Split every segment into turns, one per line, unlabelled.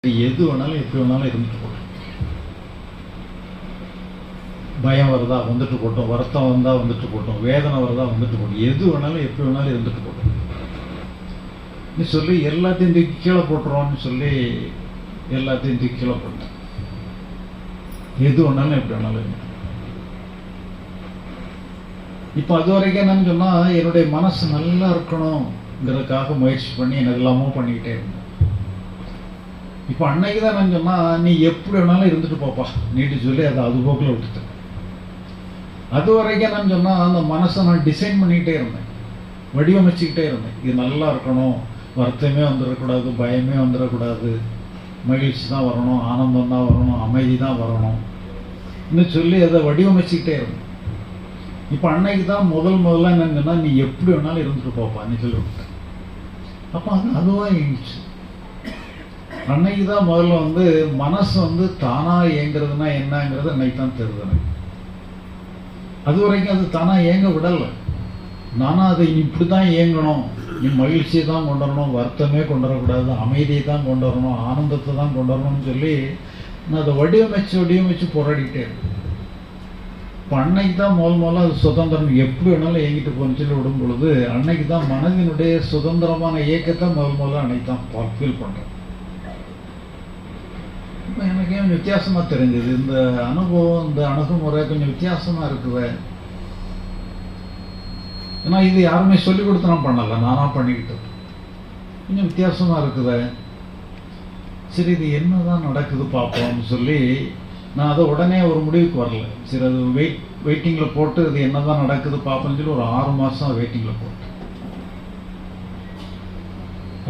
எது வேணாலும் எப்படி வேணாலும் இருந்துட்டு போட்டோம். பயம் வருதா வந்துட்டு போட்டோம், வருத்தம் வந்தா வந்துட்டு போட்டோம், வேதனை வருதா வந்துட்டு போட்டோம், எது வேணாலும் எப்படி வேணாலும் இருந்துட்டு போட்டோம். நீ சொல்லி எல்லாத்தையும் தூக்கி கீழே போட்டுருவோம்னு சொல்லி எல்லாத்தையும் தூக்கி கீழே போட்டேன். எது வேணாலும் எப்படி வேணாலும். இப்போ அது வரைக்கும் என்னன்னு சொன்னா என்னுடைய மனசு நல்லா இருக்கணுங்கிறதுக்காக முயற்சி பண்ணி எனக்கு எல்லாமோ பண்ணிக்கிட்டே இருந்தேன். இப்போ அன்னைக்கு தான் நான் சொன்னா நீ எப்படி வேணாலும் இருந்துட்டு போப்பா நீட்டு சொல்லி அதை அது போக்கில் விட்டுட்டேன். அது வரைக்கும் நான் சொன்னா அந்த மனசை நான் டிசைன் பண்ணிக்கிட்டே இருந்தேன், வடிவமைச்சுக்கிட்டே இருந்தேன். இது நல்லா இருக்கணும், வருத்தமே வந்துடக்கூடாது, பயமே வந்துடக்கூடாது, மகிழ்ச்சி தான் வரணும், ஆனந்தம் தான் வரணும், அமைதி தான் வரணும் இன்னும் சொல்லி அதை வடிவமைச்சுக்கிட்டே இருந்தேன். இப்போ அன்னைக்கு தான் முதல்ல என்னன்னு சொன்னா நீ எப்படி வேணாலும் இருந்துட்டு போப்பா நீ சொல்லி விட்டேன். அப்போ அது அதுவாக இருந்துச்சு. அன்னைக்கு தான் முதல்ல மனசு தானா இயங்குறதுனா என்னங்கிறது அன்னைக்கு தான் தெரியுது. அது வரைக்கும் அது தானா இயங்க விடலை. நானா அதை இப்படி தான் இயங்கணும், நீ மகிழ்ச்சியை தான் கொண்டு வரணும், வருத்தமே கொண்டு வரக்கூடாது, அமைதியை தான் கொண்டு வரணும், ஆனந்தத்தை தான் கொண்டு வரணும்னு சொல்லி நான் அதை வடிவமைச்சு போராடிக்கிட்டே இருக்கேன். இப்போ அன்னைக்கு தான் முதல்ல அது சுதந்திரம் எப்படி வேணாலும் இயங்கிட்டு போன்னு சொல்லி விடும் பொழுது அன்னைக்கு தான் மனதினுடைய சுதந்திரமான இயக்கத்தை முதல்ல அன்னைக்கு தான் ஃபீல் பண்ணுறேன். இப்போ எனக்கு கொஞ்சம் வித்தியாசமாக தெரிஞ்சது, இந்த அனுபவம் இந்த அணுகுமுறை கொஞ்சம் வித்தியாசமாக இருக்குது. ஏன்னா இது யாருமே சொல்லிக் கொடுத்து நான் பண்ணலை, நானாக பண்ணிக்கிட்டது. கொஞ்சம் வித்தியாசமாக இருக்குது. சரி இது என்ன தான் நடக்குது பார்ப்போம்னு சொல்லி நான் அதை உடனே ஒரு முடிவுக்கு வரல. சரி அது வெயிட்டிங்கில் போட்டு இது என்ன தான் நடக்குது பார்ப்போம்னு சொல்லி ஒரு 6 மாதம் வெயிட்டிங்கில் போட்டேன்.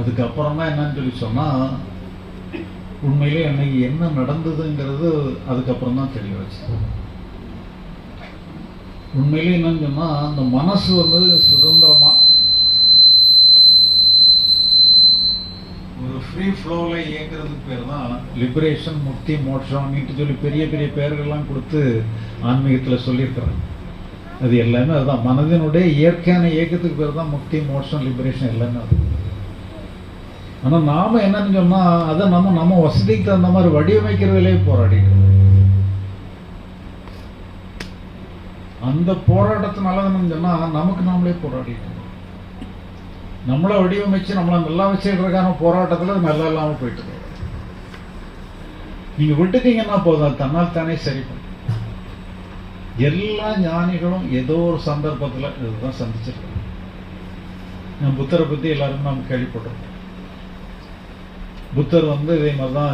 அதுக்கப்புறம் தான் என்னன்னு சொல்லி சொன்னால் உண்மையிலே அன்னைக்கு என்ன நடந்ததுங்கிறது அதுக்கப்புறம் தான் தெரிய வச்சு. உண்மையிலே என்னன்னு சொன்னா அந்த மனசு சுதந்திரமா ஒரு ஃப்ரீ ஃப்ளோல இயங்குறதுக்கு பேர் தான் லிபரேஷன், முக்தி, மோட்சம் நீட்டு சொல்லி பெரிய பெரிய பெயர்கள்லாம் கொடுத்து ஆன்மீகத்தில் சொல்லியிருக்கிறாங்க. அது எல்லாமே அதுதான், மனதினுடைய இயற்கையான இயக்கத்துக்கு பேர் தான் முக்தி, மோட்சம், லிபரேஷன் எல்லாமே அது. ஆனால் நாம் என்னன்னு சொன்னால் அதை நம்ம வசதிக்கு தகுந்த மாதிரி வடிவமைக்கிறதுலே போராடிட்டு அந்த போராட்டத்தினால என்னன்னு சொன்னால் நமக்கு நாமளே போராடிட்டு நம்மளை வடிவமைச்சு நம்மளை நல்லா வச்சுக்கிறதுக்கான போராட்டத்தில் நல்லா இல்லாமல் போயிட்டு இருக்கோம். நீங்கள் விட்டுட்டீங்கன்னா போதும், தன்னால் தானே சரி பண்ண. எல்லா ஞானிகளும் ஏதோ ஒரு சந்தர்ப்பத்தில் இதுதான் சந்திச்சிருக்காங்க. புத்தரை பற்றி எல்லாருமே நம்ம கேள்விப்பட்டிருக்கோம். புத்தர் இதே மாதிரி தான்